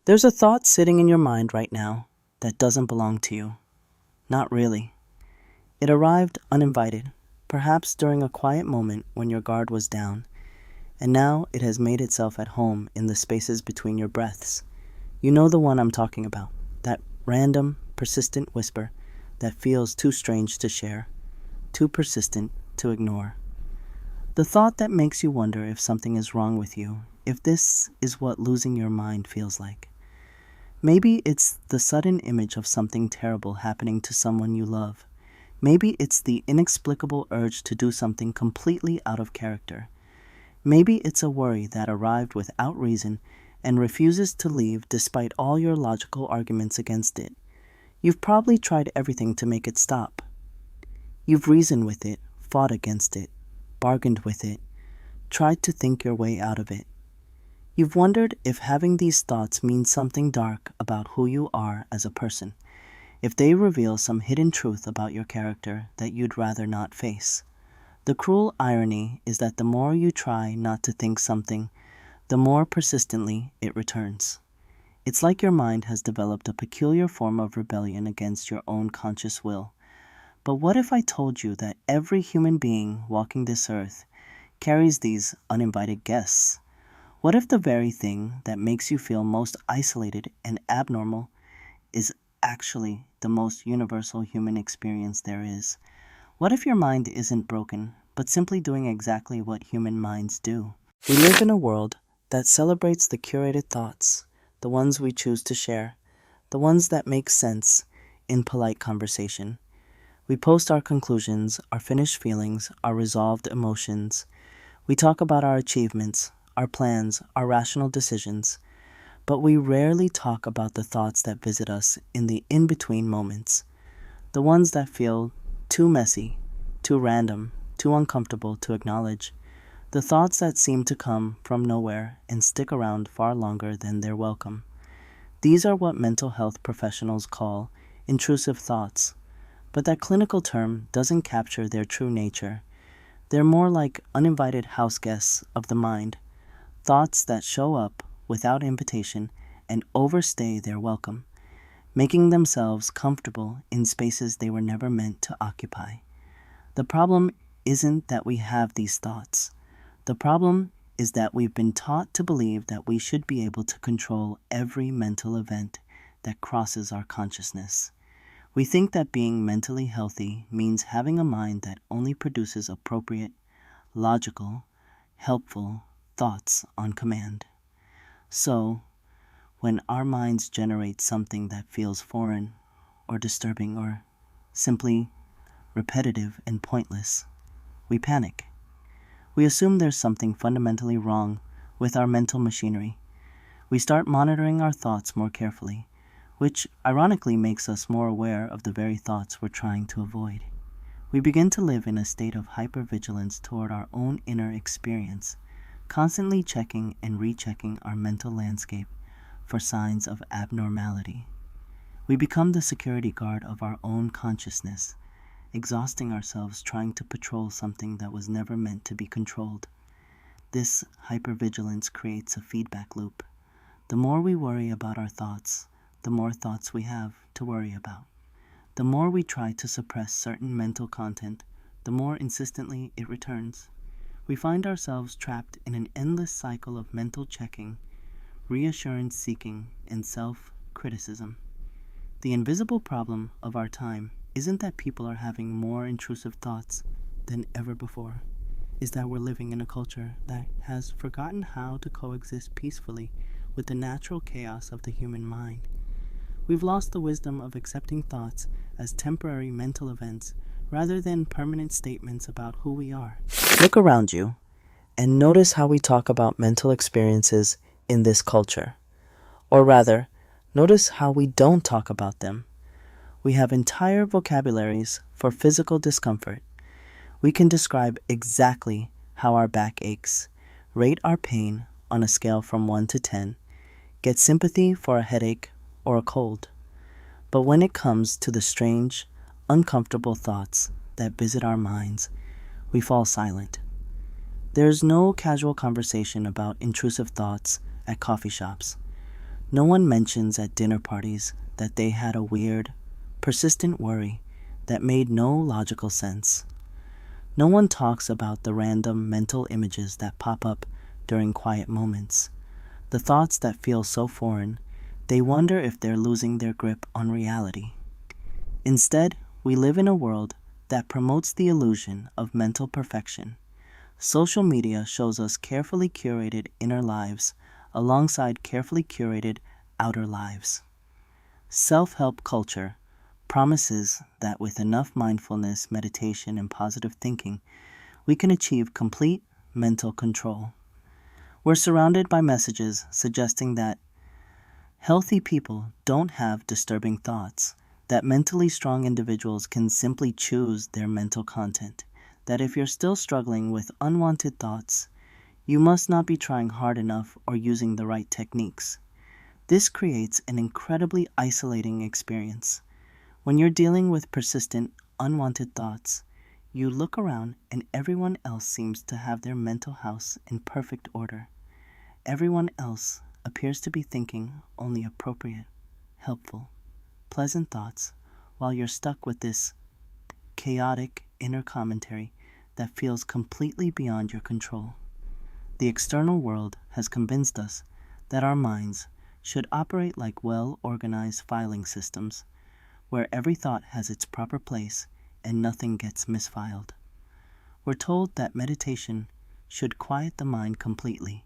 There's a thought sitting in your mind right now that doesn't belong to you. Not really. It arrived uninvited, perhaps during a quiet moment when your guard was down, and now it has made itself at home in the spaces between your breaths. You know the one I'm talking about, that random, persistent whisper that feels too strange to share, too persistent to ignore. The thought that makes you wonder if something is wrong with you, if this is what losing your mind feels like. Maybe it's the sudden image of something terrible happening to someone you love. Maybe it's the inexplicable urge to do something completely out of character. Maybe it's a worry that arrived without reason and refuses to leave despite all your logical arguments against it. You've probably tried everything to make it stop. You've reasoned with it, fought against it, bargained with it, tried to think your way out of it. You've wondered if having these thoughts means something dark about who you are as a person, if they reveal some hidden truth about your character that you'd rather not face. The cruel irony is that the more you try not to think something, the more persistently it returns. It's like your mind has developed a peculiar form of rebellion against your own conscious will. But what if I told you that every human being walking this earth carries these uninvited guests? What if the very thing that makes you feel most isolated and abnormal is actually the most universal human experience there is? What if your mind isn't broken, but simply doing exactly what human minds do? We live in a world that celebrates the curated thoughts, the ones we choose to share, the ones that make sense in polite conversation. We post our conclusions, our finished feelings, our resolved emotions. We talk about our achievements, our plans, our rational decisions, but we rarely talk about the thoughts that visit us in the in-between moments, the ones that feel too messy, too random, too uncomfortable to acknowledge, the thoughts that seem to come from nowhere and stick around far longer than they're welcome. These are what mental health professionals call intrusive thoughts, but that clinical term doesn't capture their true nature. They're more like uninvited house guests of the mind, thoughts that show up without invitation and overstay their welcome, making themselves comfortable in spaces they were never meant to occupy. The problem isn't that we have these thoughts. The problem is that we've been taught to believe that we should be able to control every mental event that crosses our consciousness. We think that being mentally healthy means having a mind that only produces appropriate, logical, helpful thoughts on command. So, when our minds generate something that feels foreign or disturbing or simply repetitive and pointless, we panic. We assume there's something fundamentally wrong with our mental machinery. We start monitoring our thoughts more carefully, which ironically makes us more aware of the very thoughts we're trying to avoid. We begin to live in a state of hypervigilance toward our own inner experience, constantly checking and rechecking our mental landscape for signs of abnormality. We become the security guard of our own consciousness, exhausting ourselves trying to patrol something that was never meant to be controlled. This hypervigilance creates a feedback loop. The more we worry about our thoughts, the more thoughts we have to worry about. The more we try to suppress certain mental content, the more insistently it returns. We find ourselves trapped in an endless cycle of mental checking, reassurance seeking, and self-criticism. The invisible problem of our time isn't that people are having more intrusive thoughts than ever before. Is that we're living in a culture that has forgotten how to coexist peacefully with the natural chaos of the human mind. We've lost the wisdom of accepting thoughts as temporary mental events rather than permanent statements about who we are. Look around you and notice how we talk about mental experiences in this culture. Or rather, notice how we don't talk about them. We have entire vocabularies for physical discomfort. We can describe exactly how our back aches, rate our pain on a scale from 1 to 10, get sympathy for a headache or a cold. But when it comes to the strange, uncomfortable thoughts that visit our minds, we fall silent. There's no casual conversation about intrusive thoughts at coffee shops. No one mentions at dinner parties that they had a weird, persistent worry that made no logical sense. No one talks about the random mental images that pop up during quiet moments, the thoughts that feel so foreign, they wonder if they're losing their grip on reality. Instead, we live in a world that promotes the illusion of mental perfection. Social media shows us carefully curated inner lives alongside carefully curated outer lives. Self-help culture promises that with enough mindfulness, meditation, and positive thinking, we can achieve complete mental control. We're surrounded by messages suggesting that healthy people don't have disturbing thoughts, that mentally strong individuals can simply choose their mental content, that if you're still struggling with unwanted thoughts, you must not be trying hard enough or using the right techniques. This creates an incredibly isolating experience. When you're dealing with persistent, unwanted thoughts, you look around and everyone else seems to have their mental house in perfect order. Everyone else appears to be thinking only appropriate, helpful, pleasant thoughts, while you're stuck with this chaotic inner commentary that feels completely beyond your control. The external world has convinced us that our minds should operate like well-organized filing systems, where every thought has its proper place and nothing gets misfiled. We're told that meditation should quiet the mind completely,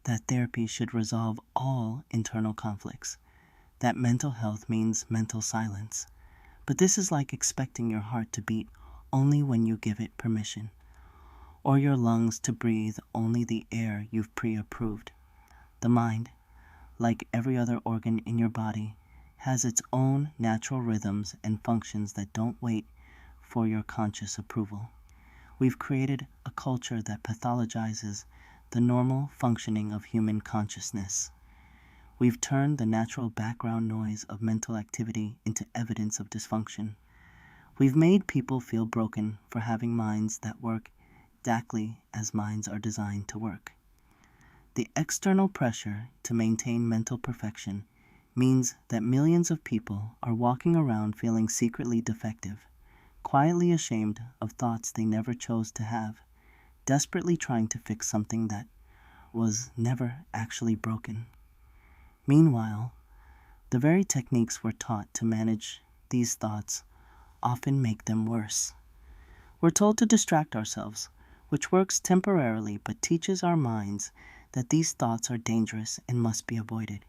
that therapy should resolve all internal conflicts, that mental health means mental silence. But this is like expecting your heart to beat only when you give it permission, or your lungs to breathe only the air you've pre-approved. The mind, like every other organ in your body, has its own natural rhythms and functions that don't wait for your conscious approval. We've created a culture that pathologizes the normal functioning of human consciousness. We've turned the natural background noise of mental activity into evidence of dysfunction. We've made people feel broken for having minds that work exactly as minds are designed to work. The external pressure to maintain mental perfection means that millions of people are walking around feeling secretly defective, quietly ashamed of thoughts they never chose to have, desperately trying to fix something that was never actually broken. Meanwhile, the very techniques we're taught to manage these thoughts often make them worse. We're told to distract ourselves, which works temporarily but teaches our minds that these thoughts are dangerous and must be avoided.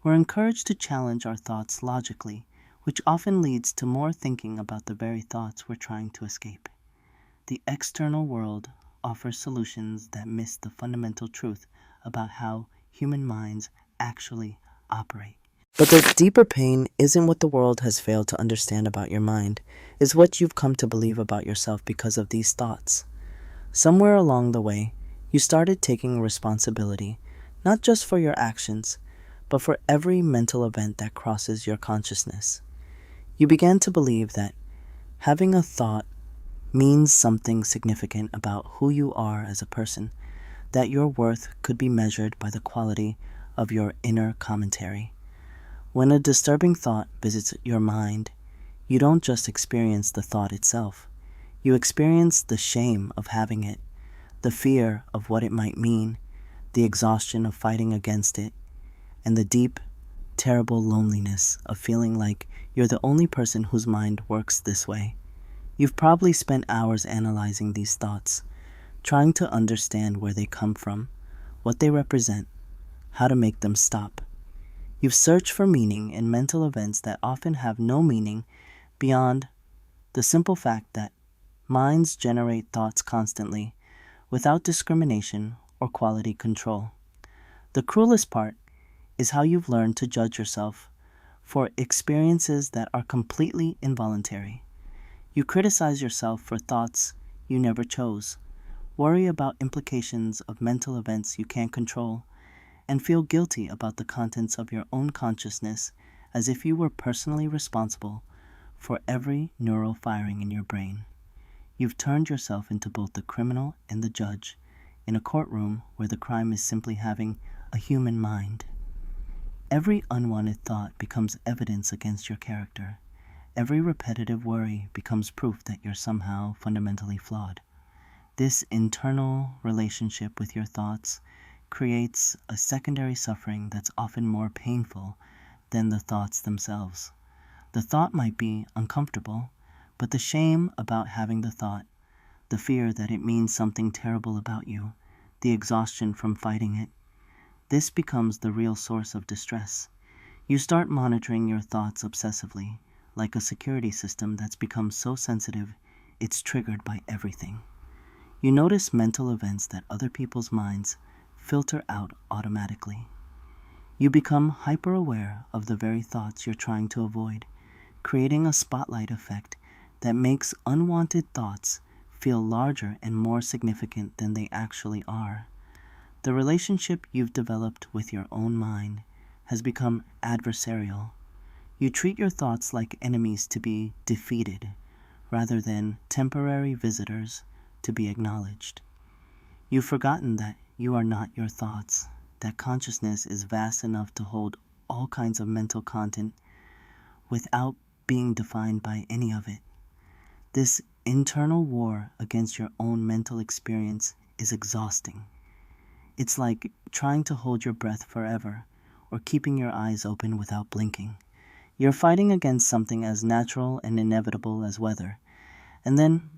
We're encouraged to challenge our thoughts logically, which often leads to more thinking about the very thoughts we're trying to escape. The external world offers solutions that miss the fundamental truth about how human minds actually operate. But the deeper pain isn't what the world has failed to understand about your mind, it's what you've come to believe about yourself because of these thoughts. Somewhere along the way, you started taking responsibility, not just for your actions, but for every mental event that crosses your consciousness. You began to believe that having a thought means something significant about who you are as a person, that your worth could be measured by the quality of your inner commentary. When a disturbing thought visits your mind, you don't just experience the thought itself. You experience the shame of having it, the fear of what it might mean, the exhaustion of fighting against it, and the deep, terrible loneliness of feeling like you're the only person whose mind works this way. You've probably spent hours analyzing these thoughts, trying to understand where they come from, what they represent, how to make them stop. You've searched for meaning in mental events that often have no meaning beyond the simple fact that minds generate thoughts constantly, without discrimination or quality control. The cruelest part is how you've learned to judge yourself for experiences that are completely involuntary. You criticize yourself for thoughts you never chose, worry about implications of mental events you can't control, and feel guilty about the contents of your own consciousness as if you were personally responsible for every neural firing in your brain. You've turned yourself into both the criminal and the judge in a courtroom where the crime is simply having a human mind. Every unwanted thought becomes evidence against your character. Every repetitive worry becomes proof that you're somehow fundamentally flawed. This internal relationship with your thoughts creates a secondary suffering that's often more painful than the thoughts themselves. The thought might be uncomfortable, but the shame about having the thought, the fear that it means something terrible about you, the exhaustion from fighting it, this becomes the real source of distress. You start monitoring your thoughts obsessively, like a security system that's become so sensitive it's triggered by everything. You notice mental events that other people's minds filter out automatically. You become hyper-aware of the very thoughts you're trying to avoid, creating a spotlight effect that makes unwanted thoughts feel larger and more significant than they actually are. The relationship you've developed with your own mind has become adversarial. You treat your thoughts like enemies to be defeated, rather than temporary visitors to be acknowledged. You've forgotten that you are not your thoughts, that consciousness is vast enough to hold all kinds of mental content without being defined by any of it. This internal war against your own mental experience is exhausting. It's like trying to hold your breath forever or keeping your eyes open without blinking. You're fighting against something as natural and inevitable as weather, and then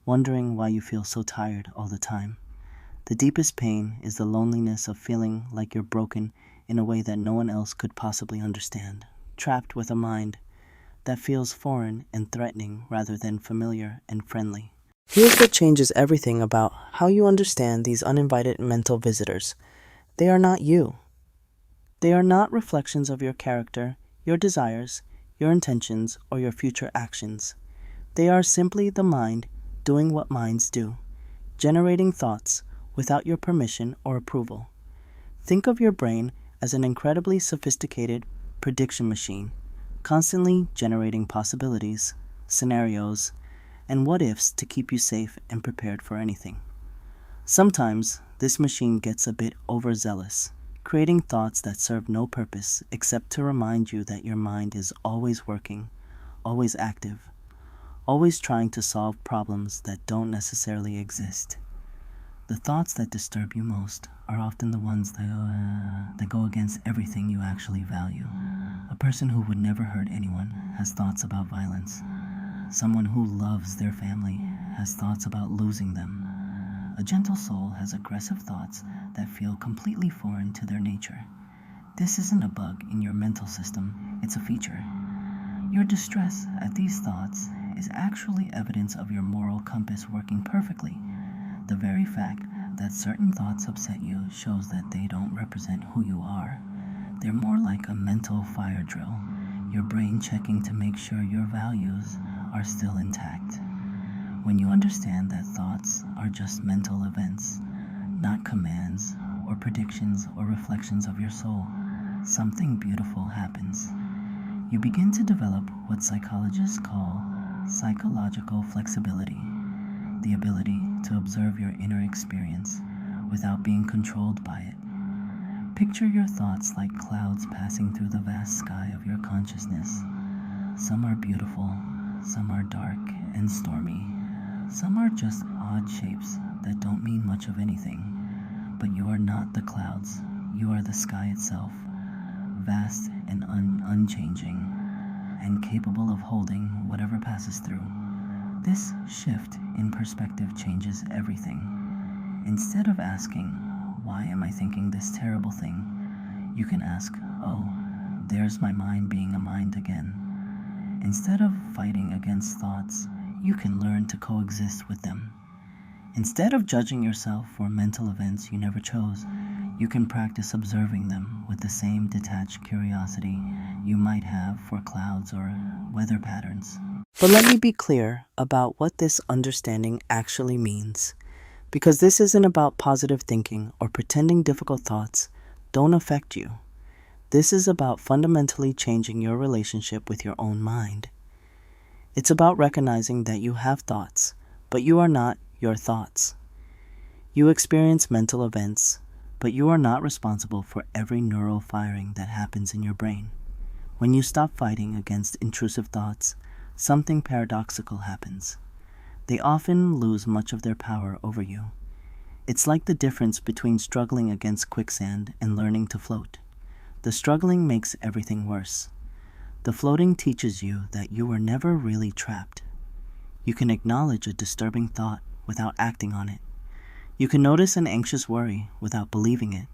wondering why you feel so tired all the time. The deepest pain is the loneliness of feeling like you're broken in a way that no one else could possibly understand, trapped with a mind that feels foreign and threatening rather than familiar and friendly. Here's what changes everything about how you understand these uninvited mental visitors. They are not you. They are not reflections of your character, your desires, your intentions, or your future actions. They are simply the mind doing what minds do, generating thoughts without your permission or approval. Think of your brain as an incredibly sophisticated prediction machine, constantly generating possibilities, scenarios, and what-ifs to keep you safe and prepared for anything. Sometimes this machine gets a bit overzealous, creating thoughts that serve no purpose except to remind you that your mind is always working, always active, always trying to solve problems that don't necessarily exist. The thoughts that disturb you most are often the ones that go against everything you actually value. A person who would never hurt anyone has thoughts about violence. Someone who loves their family has thoughts about losing them. A gentle soul has aggressive thoughts that feel completely foreign to their nature. This isn't a bug in your mental system, it's a feature. Your distress at these thoughts is actually evidence of your moral compass working perfectly. The very fact that certain thoughts upset you shows that they don't represent who you are. They're more like a mental fire drill, your brain checking to make sure your values are still intact. When you understand that thoughts are just mental events, not commands or predictions or reflections of your soul, something beautiful happens. You begin to develop what psychologists call psychological flexibility, the ability to observe your inner experience without being controlled by it. Picture your thoughts like clouds passing through the vast sky of your consciousness. Some are beautiful, some are dark and stormy. Some are just odd shapes that don't mean much of anything. But you are not the clouds. You are the sky itself, vast and unchanging, and capable of holding whatever passes through. This shift in perspective changes everything. Instead of asking, why am I thinking this terrible thing? You can ask, oh, there's my mind being a mind again. Instead of fighting against thoughts, you can learn to coexist with them. Instead of judging yourself for mental events you never chose, you can practice observing them with the same detached curiosity you might have for clouds or weather patterns. But let me be clear about what this understanding actually means, because this isn't about positive thinking or pretending difficult thoughts don't affect you. This is about fundamentally changing your relationship with your own mind. It's about recognizing that you have thoughts, but you are not your thoughts. You experience mental events, But you are not responsible for every neural firing that happens in your brain. When you stop fighting against intrusive thoughts, something paradoxical happens. They often lose much of their power over you. It's like the difference between struggling against quicksand and learning to float. The struggling makes everything worse. The floating teaches you that you were never really trapped. You can acknowledge a disturbing thought without acting on it. You can notice an anxious worry without believing it.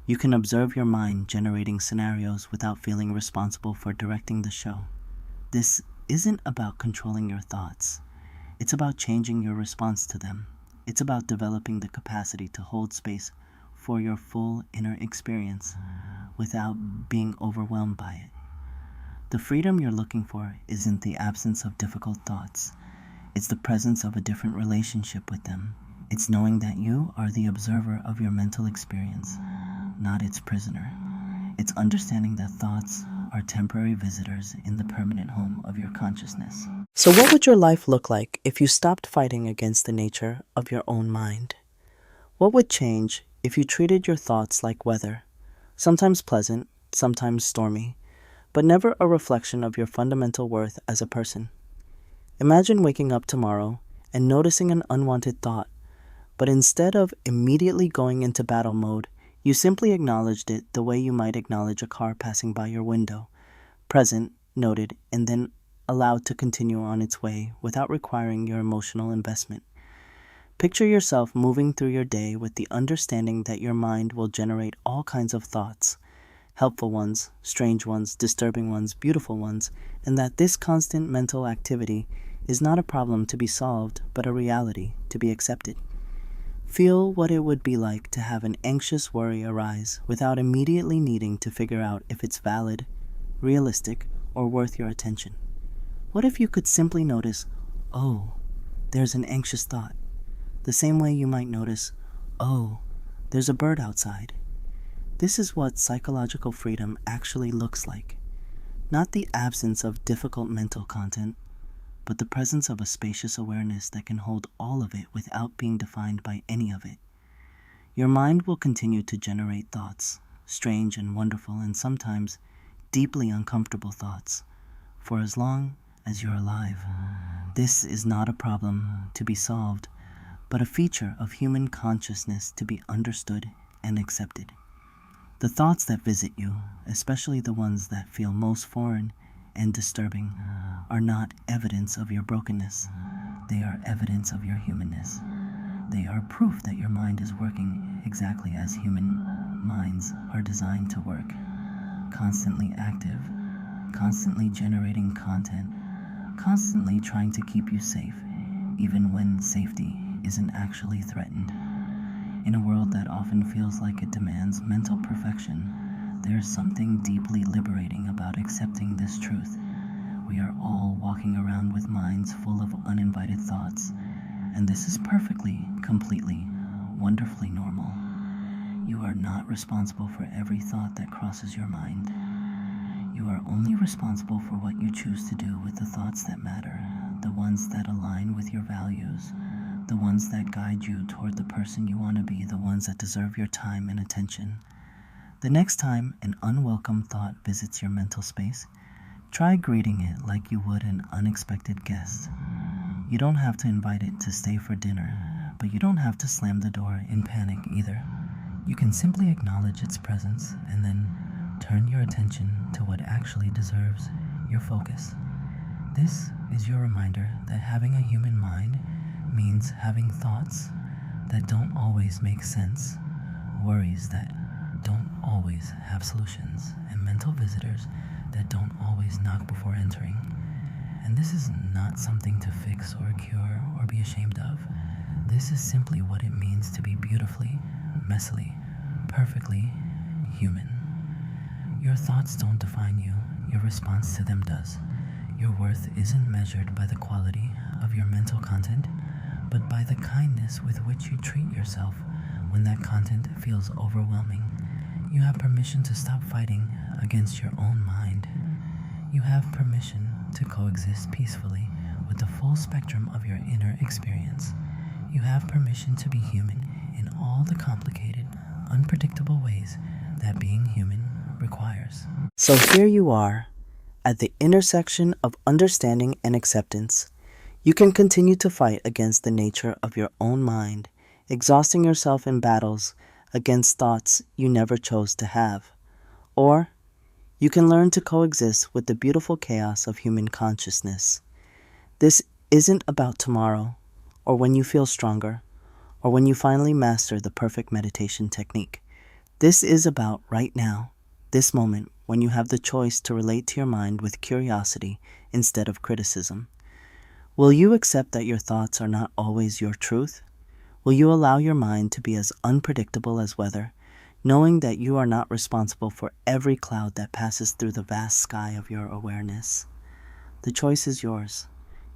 You can observe your mind generating scenarios without feeling responsible for directing the show. This isn't about controlling your thoughts. It's about changing your response to them. It's about developing the capacity to hold space for your full inner experience without being overwhelmed by it. The freedom you're looking for isn't the absence of difficult thoughts. It's the presence of a different relationship with them. It's knowing that you are the observer of your mental experience, not its prisoner. It's understanding that thoughts are temporary visitors in the permanent home of your consciousness. So what would your life look like if you stopped fighting against the nature of your own mind? What would change if you treated your thoughts like weather, sometimes pleasant, sometimes stormy, but never a reflection of your fundamental worth as a person? Imagine waking up tomorrow and noticing an unwanted thought, but instead of immediately going into battle mode, you simply acknowledged it the way you might acknowledge a car passing by your window, present, noted, and then allowed to continue on its way without requiring your emotional investment. Picture yourself moving through your day with the understanding that your mind will generate all kinds of thoughts, helpful ones, strange ones, disturbing ones, beautiful ones, and that this constant mental activity is not a problem to be solved, but a reality to be accepted. Feel what it would be like to have an anxious worry arise without immediately needing to figure out if it's valid, realistic, or worth your attention. What if you could simply notice, oh, there's an anxious thought, the same way you might notice, oh, there's a bird outside. This is what psychological freedom actually looks like. Not the absence of difficult mental content, but the presence of a spacious awareness that can hold all of it without being defined by any of it. Your mind will continue to generate thoughts, strange and wonderful and sometimes deeply uncomfortable thoughts, for as long as you're alive. This is not a problem to be solved, but a feature of human consciousness to be understood and accepted. The thoughts that visit you, especially the ones that feel most foreign and disturbing, are not evidence of your brokenness. They are evidence of your humanness. They are proof that your mind is working exactly as human minds are designed to work. Constantly active, constantly generating content, constantly trying to keep you safe, even when safety isn't actually threatened. In a world that often feels like it demands mental perfection, there is something deeply liberating about accepting this truth. We are all walking around with minds full of uninvited thoughts, and this is perfectly, completely, wonderfully normal. You are not responsible for every thought that crosses your mind. You are only responsible for what you choose to do with the thoughts that matter, the ones that align with your values, the ones that guide you toward the person you want to be, the ones that deserve your time and attention. The next time an unwelcome thought visits your mental space, try greeting it like you would an unexpected guest. You don't have to invite it to stay for dinner, but you don't have to slam the door in panic either. You can simply acknowledge its presence and then turn your attention to what actually deserves your focus. This is your reminder that having a human mind means having thoughts that don't always make sense, worries that don't always have solutions, and mental visitors that don't always knock before entering. And this is not something to fix or cure or be ashamed of. This is simply what it means to be beautifully, messily, perfectly human. Your thoughts don't define you, your response to them does. Your worth isn't measured by the quality of your mental content, but by the kindness with which you treat yourself when that content feels overwhelming. You have permission to stop fighting against your own mind. You have permission to coexist peacefully with the full spectrum of your inner experience. You have permission to be human in all the complicated, unpredictable ways that being human requires. So here you are, at the intersection of understanding and acceptance. You can continue to fight against the nature of your own mind, exhausting yourself in battles against thoughts you never chose to have. Or you can learn to coexist with the beautiful chaos of human consciousness. This isn't about tomorrow, or when you feel stronger, or when you finally master the perfect meditation technique. This is about right now, this moment, when you have the choice to relate to your mind with curiosity instead of criticism. Will you accept that your thoughts are not always your truth? Will you allow your mind to be as unpredictable as weather, knowing that you are not responsible for every cloud that passes through the vast sky of your awareness? The choice is yours.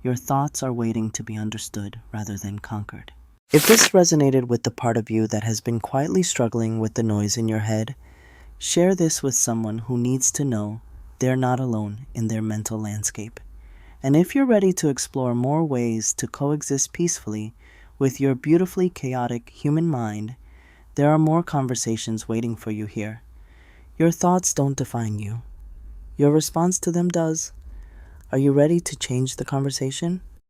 Your thoughts are waiting to be understood rather than conquered. If this resonated with the part of you that has been quietly struggling with the noise in your head, share this with someone who needs to know they're not alone in their mental landscape. And if you're ready to explore more ways to coexist peacefully with your beautifully chaotic human mind, there are more conversations waiting for you here. Your thoughts don't define you. Your response to them does. Are you ready to change the conversation?